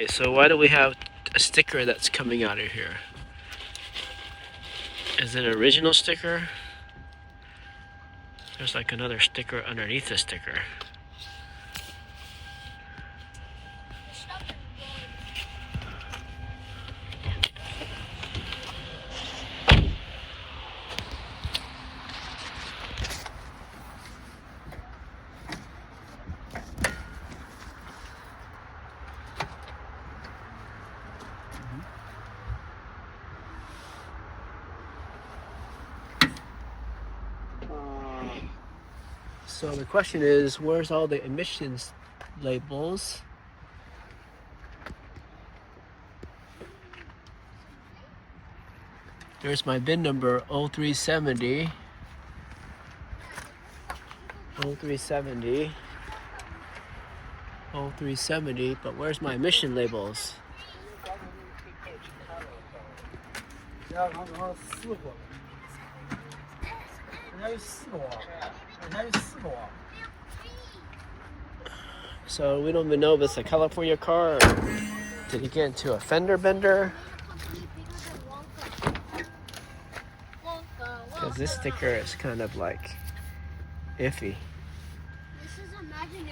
Okay, so why do we have a sticker that's coming out of here? Is it an original sticker? There's like another sticker underneath the sticker. So the question is, where's all the emissions labels? There's my VIN number 0370. 0370. 0370, but where's my emission labels? So we don't even know if it's a California car or did it get into a fender bender? Because this sticker is kind of like iffy. This is imaginary.